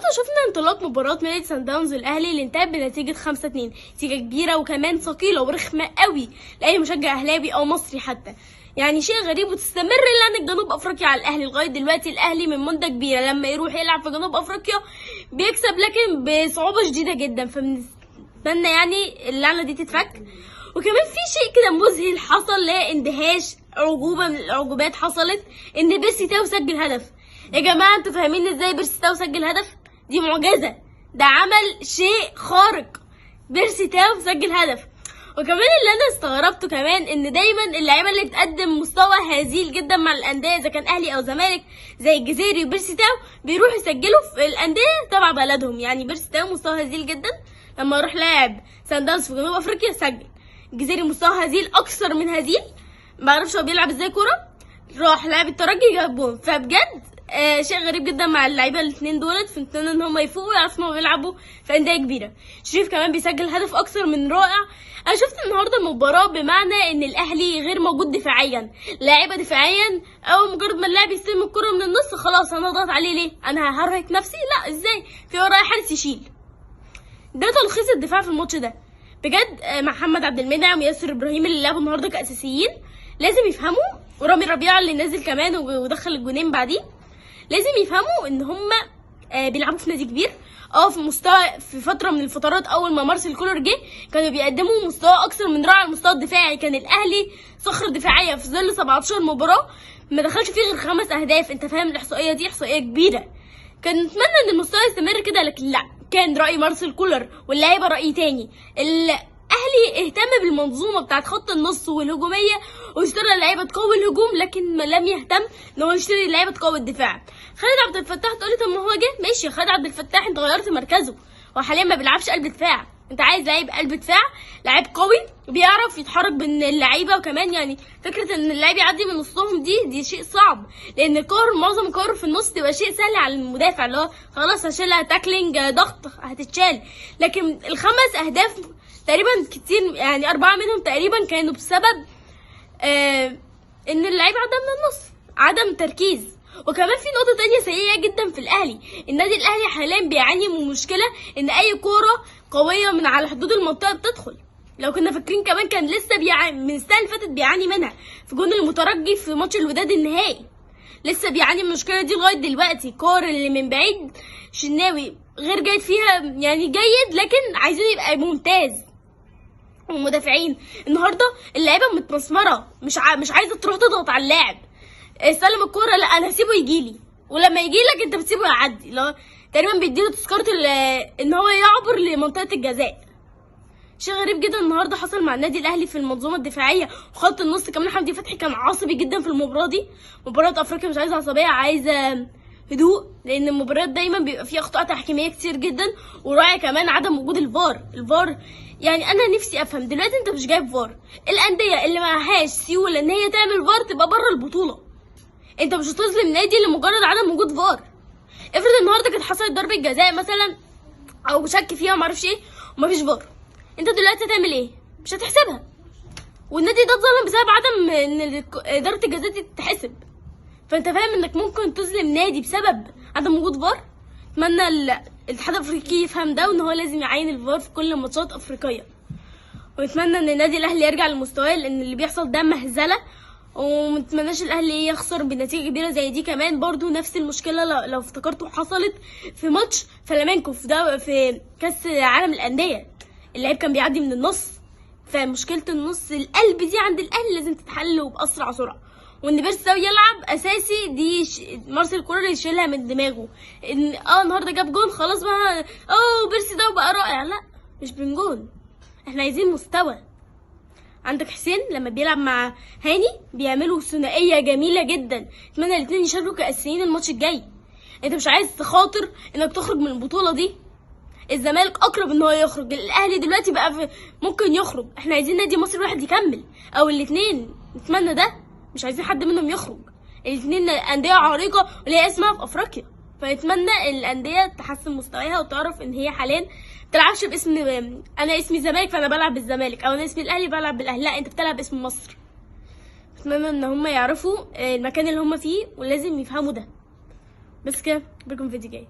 شفنا انطلاق مباراة نادي سان داونز الاهلي اللي انتهت بنتيجة 5-2، نتيجة كبيرة وكمان ثقيلة ورخمة قوي لأي مشجع اهلاوي او مصري حتى. يعني شيء غريب، وتستمر لعنة جنوب افريقيا على الاهلي لغاية دلوقتي. الاهلي من مدة كبيرة لما يروح يلعب في جنوب افريقيا بيكسب، لكن بصعوبة شديدة جدا، فبنتمنى يعني اللعنة دي تتفك. وكمان في شيء كده مذهل حصل، لاندهاش عجوبة من العجوبات حصلت، ان بيرسي تاو سجل هدف. يا جماعة انتوا فاهمين ازاي بيرسي تاو سجل هدف؟ دي معجزة، ده عمل شيء خارق. بيرسي تاو سجل هدف. وكمان اللي انا استغربته كمان ان دايما اللعيبه اللي بتقدم مستوى هزيل جدا مع الانديه، اذا كان اهلي او زمالك زي الجزيري وبيرسي تاو، بيروحوا يسجلوا في الانديه تبع بلدهم. يعني بيرسي تاو مستوى هزيل جدا لما يروح لاعب سان داونز في جنوب افريقيا سجل. الجزيري مستوى هزيل اكثر من هزيل، ما اعرفش هو بيلعب ازاي كوره، راح لاعب الترجي جاب جون. فبجد شيء غريب جدا مع اللعيبه الاثنين دولت، فنتمنى ان هم يفوقوا ويعرفوا ان هم بيلعبوا في انديه كبيره. شريف كمان بيسجل هدف اكثر من رائع. انا شفت النهارده المباراه بمعنى ان الاهلي غير موجود دفاعيا، لاعيبه دفاعيا، او مجرد ما اللاعب يستلم الكره من النص خلاص انا اضغط عليه ليه؟ انا هرهق نفسي؟ لا، ازاي في ورايا حارس يشيل؟ ده تلخيص الدفاع في الماتش ده بجد. محمد عبد المنعم وياسر ابراهيم اللي لعبوا النهارده كاساسيين لازم يفهموا، ورامي ربيعه اللي نازل كمان ودخل الجونين بعديه، لازم يفهموا ان هم بيلعبوا في نادي كبير. في مستوى، في فتره من الفترات اول ما مارسيل كولر جه كانوا بيقدموا مستوى اكثر من رائع على المستوى الدفاعي. كان الاهلي صخره دفاعيه في ظل 17 مباراه ما دخلش فيه غير 5 اهداف. انت فاهم الاحصائيه دي احصائيه كبيره. كان نتمنى ان المستوى يستمر كده، لكن لا، كان راي مارسيل كولر واللعيبه راي تاني. الاهلي اهتم بالمنظومه بتاعت خط النص والهجوميه واشترى اللعيبه تقوي الهجوم، لكن لم يهتم ان هو يشتري اللعيبه تقوي الدفاع. خالد عبد الفتاح تقولي طب ما هو جه ماشي، خالد عبد الفتاح انت غيرت مركزه، هو حاليا ما بيلعبش قلب دفاع. انت عايز لعيب قلب دفاع، لعيب قوي بيعرف يتحرك بين اللعيبه. وكمان يعني فكره ان اللعيب يعدي من نصهم دي شيء صعب، لان معظم الكور في النص تبقى شيء سهل على المدافع، اللي هو خلاص هشيلها تاكلينج ضغط هتتشال. لكن ال5 اهداف تقريبا كتير، يعني 4 منهم تقريبا كانوا بسبب ان اللعيب عدى من النص، عدم تركيز. وكمان في نقطة تانية سيئة جدا في الاهلي، النادي الاهلي حاليا بيعاني من مشكلة ان اي كورة قوية من على حدود المنطقة بتدخل. لو كنا فاكرين كمان كان لسه بيعاني من السنة اللي فاتت، بيعاني منها في جون المترجي في ماتش الوداد النهائي، لسه بيعاني من المشكلة دي لغاية دلوقتي. الكور اللي من بعيد شناوي غير جيد فيها، يعني جيد لكن عايزين يبقى ممتاز. والمدافعين النهارده اللعيبه متمسمره، مش عايزه تروح تضغط على اللاعب. استلم الكوره، لا انا هسيبه يجيلي، ولما يجيلك انت بتسيبه يعدي، لا تقريبا بيديله تذكره ان هو يعبر لمنطقه الجزاء. شيء غريب جدا النهارده حصل مع النادي الاهلي في المنظومه الدفاعيه وخط النص. كمان حمدي فتحي كان عصبي جدا في المباراه دي. مباراه افريقيا مش عايزه عصبيه، عايزه هدوء، لان المباريات دايما بيبقى فيها اخطاء تحكيميه كتير جدا. وراعي كمان عدم وجود الفار. يعني انا نفسي افهم دلوقتي، انت مش جايب فار، الانديه اللي معهاش سيوله ان هي تعمل فار تبقى بره البطوله. انت مش هتظلم نادي لمجرد عدم وجود فار. افرض النهارده كانت حصلت ضربه جزاء مثلا او شك فيها معرفش ايه ومفيش فار، انت دلوقتي هتعمل ايه؟ مش هتحسبها. والنادي ده اتظلم بسبب عدم ان ضربه الجزاء دي تتحسب. فانت فاهم انك ممكن تظلم نادي بسبب عدم وجود فار. اتمنى الاتحاد الافريقي يفهم ده، وان هو لازم يعين الفار في كل الماتشات الافريقيه. ونتمنى ان النادي الاهلي يرجع لمستواه، لان اللي بيحصل ده مهزله. ومتمناش الاهلي يخسر بنتيجه كبيره زي دي. كمان برضو نفس المشكله لو افتكرتوا حصلت في ماتش فلامينكو في كاس عالم الانديه، اللعيب كان بيعدي من النص. فمشكله النص القلب دي عند الاهلي لازم تتحل وباسرع سرعه. وان بيرسي تاو يلعب اساسي دي مارسيل كولر يشيلها من دماغه. ان النهارده جاب جون خلاص بقى بيرسي تاو بقى رائع، لا مش بنجون، احنا عايزين مستوى. عندك حسين لما بيلعب مع هاني بيعملوا ثنائيه جميله جدا. اتمنى الاثنين يشاركوا كاساسيين الماتش الجاي. انت مش عايز تخاطر انك تخرج من البطوله دي. الزمالك اقرب ان هو يخرج، الاهلي دلوقتي بقى ممكن يخرج. احنا عايزين نادي مصري واحد يكمل او الاثنين، نتمنى ده، مش عايزين حد منهم يخرج. الاثنين انديه عريقه وليها اسمها في افريقيا، فنتمنى الانديه تحسن مستواها وتعرف ان هي حاليا بتلعبش باسم انا اسمي الزمالك فانا بلعب بالزمالك، او انا اسمي الاهلي بلعب بالاهلي. لا، انت بتلعب باسم مصر. اتمنى ان هم يعرفوا المكان اللي هم فيه ولازم يفهموا ده. بس كده، بكم فيديو جاي.